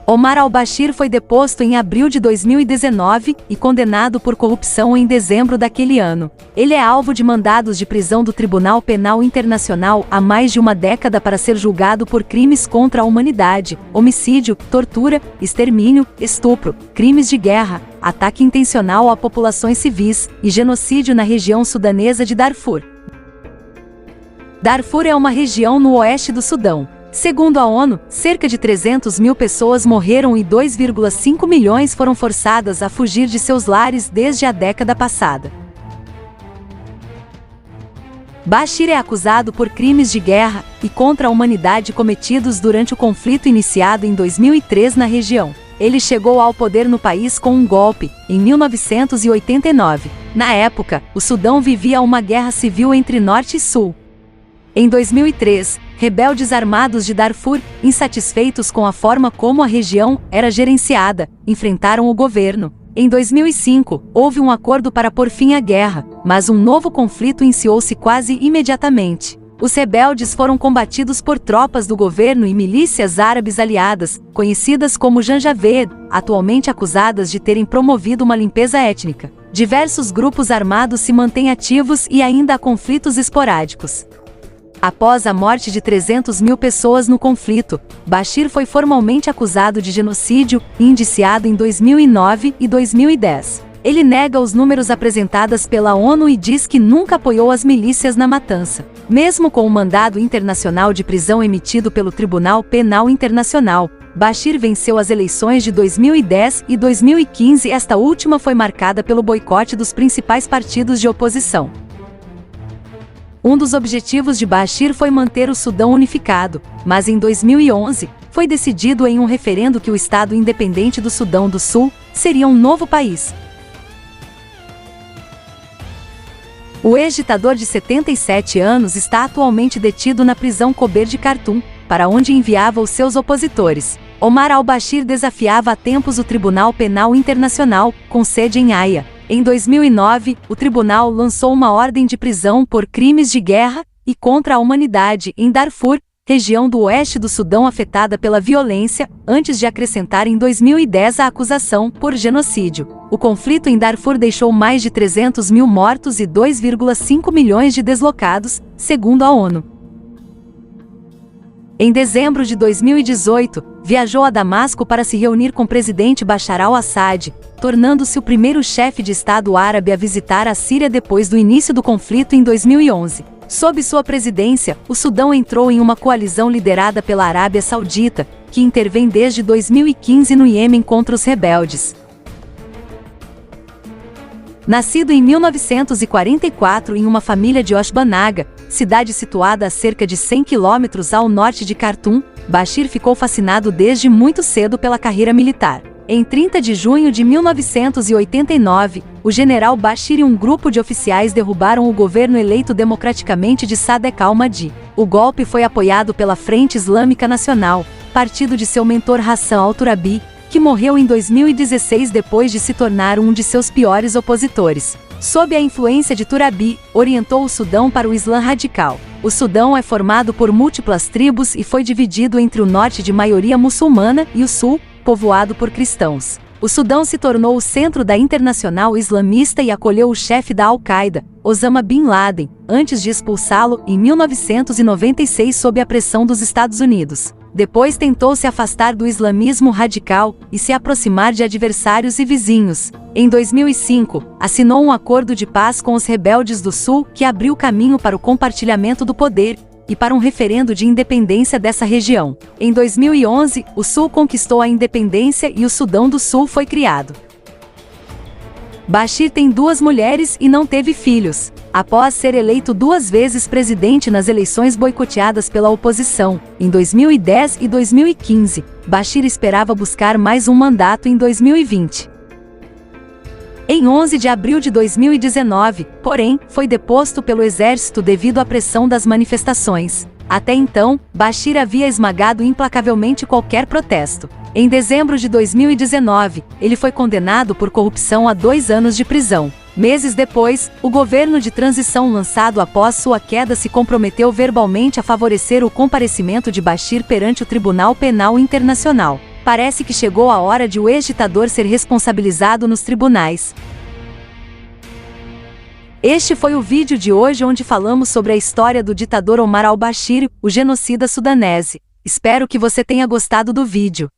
Omar al-Bashir foi deposto em abril de 2019 e condenado por corrupção em dezembro daquele ano. Ele é alvo de mandados de prisão do Tribunal Penal Internacional há mais de uma década para ser julgado por crimes contra a humanidade, homicídio, tortura, extermínio, estupro, crimes de guerra, ataque intencional a populações civis e genocídio na região sudanesa de Darfur. Darfur é uma região no oeste do Sudão. Segundo a ONU, cerca de 300 mil pessoas morreram e 2,5 milhões foram forçadas a fugir de seus lares desde a década passada. Bashir é acusado por crimes de guerra e contra a humanidade cometidos durante o conflito iniciado em 2003 na região. Ele chegou ao poder no país com um golpe, em 1989. Na época, o Sudão vivia uma guerra civil entre Norte e Sul. Em 2003, rebeldes armados de Darfur, insatisfeitos com a forma como a região era gerenciada, enfrentaram o governo. Em 2005, houve um acordo para pôr fim à guerra, mas um novo conflito iniciou-se quase imediatamente. Os rebeldes foram combatidos por tropas do governo e milícias árabes aliadas, conhecidas como Janjaweed, atualmente acusadas de terem promovido uma limpeza étnica. Diversos grupos armados se mantêm ativos e ainda há conflitos esporádicos. Após a morte de 300 mil pessoas no conflito, Bashir foi formalmente acusado de genocídio e indiciado em 2009 e 2010. Ele nega os números apresentados pela ONU e diz que nunca apoiou as milícias na matança. Mesmo com o mandado internacional de prisão emitido pelo Tribunal Penal Internacional, Bashir venceu as eleições de 2010 e 2015. Esta última foi marcada pelo boicote dos principais partidos de oposição. Um dos objetivos de Bashir foi manter o Sudão unificado, mas em 2011, foi decidido em um referendo que o Estado independente do Sudão do Sul seria um novo país. O ex-ditador de 77 anos está atualmente detido na prisão Kober de Khartoum, para onde enviava os seus opositores. Omar al-Bashir desafiava há tempos o Tribunal Penal Internacional, com sede em Haia. Em 2009, o tribunal lançou uma ordem de prisão por crimes de guerra e contra a humanidade em Darfur, região do oeste do Sudão afetada pela violência, antes de acrescentar em 2010 a acusação por genocídio. O conflito em Darfur deixou mais de 300 mil mortos e 2,5 milhões de deslocados, segundo a ONU. Em dezembro de 2018, viajou a Damasco para se reunir com o presidente Bashar al-Assad, tornando-se o primeiro chefe de Estado árabe a visitar a Síria depois do início do conflito em 2011. Sob sua presidência, o Sudão entrou em uma coalizão liderada pela Arábia Saudita, que intervém desde 2015 no Iêmen contra os rebeldes. Nascido em 1944 em uma família de Oshbanaga, cidade situada a cerca de 100 quilômetros ao norte de Khartoum, Bashir ficou fascinado desde muito cedo pela carreira militar. Em 30 de junho de 1989, o general Bashir e um grupo de oficiais derrubaram o governo eleito democraticamente de Sadek al-Mahdi. O golpe foi apoiado pela Frente Islâmica Nacional, partido de seu mentor Hassan al-Turabi, que morreu em 2016 depois de se tornar um de seus piores opositores. Sob a influência de Turabi, orientou o Sudão para o Islã radical. O Sudão é formado por múltiplas tribos e foi dividido entre o norte de maioria muçulmana e o sul, povoado por cristãos. O Sudão se tornou o centro da Internacional Islamista e acolheu o chefe da Al-Qaeda, Osama Bin Laden, antes de expulsá-lo em 1996 sob a pressão dos Estados Unidos. Depois tentou se afastar do islamismo radical e se aproximar de adversários e vizinhos. Em 2005, assinou um acordo de paz com os rebeldes do Sul que abriu caminho para o compartilhamento do poder e para um referendo de independência dessa região. Em 2011, o Sul conquistou a independência e o Sudão do Sul foi criado. Bashir tem 2 mulheres e não teve filhos. Após ser eleito 2 vezes presidente nas eleições boicoteadas pela oposição, em 2010 e 2015, Bashir esperava buscar mais um mandato em 2020. Em 11 de abril de 2019, porém, foi deposto pelo exército devido à pressão das manifestações. Até então, Bashir havia esmagado implacavelmente qualquer protesto. Em dezembro de 2019, ele foi condenado por corrupção a 2 anos de prisão. Meses depois, o governo de transição lançado após sua queda se comprometeu verbalmente a favorecer o comparecimento de Bashir perante o Tribunal Penal Internacional. Parece que chegou a hora de o ex-ditador ser responsabilizado nos tribunais. Este foi o vídeo de hoje onde falamos sobre a história do ditador Omar al-Bashir, o genocida sudanese. Espero que você tenha gostado do vídeo.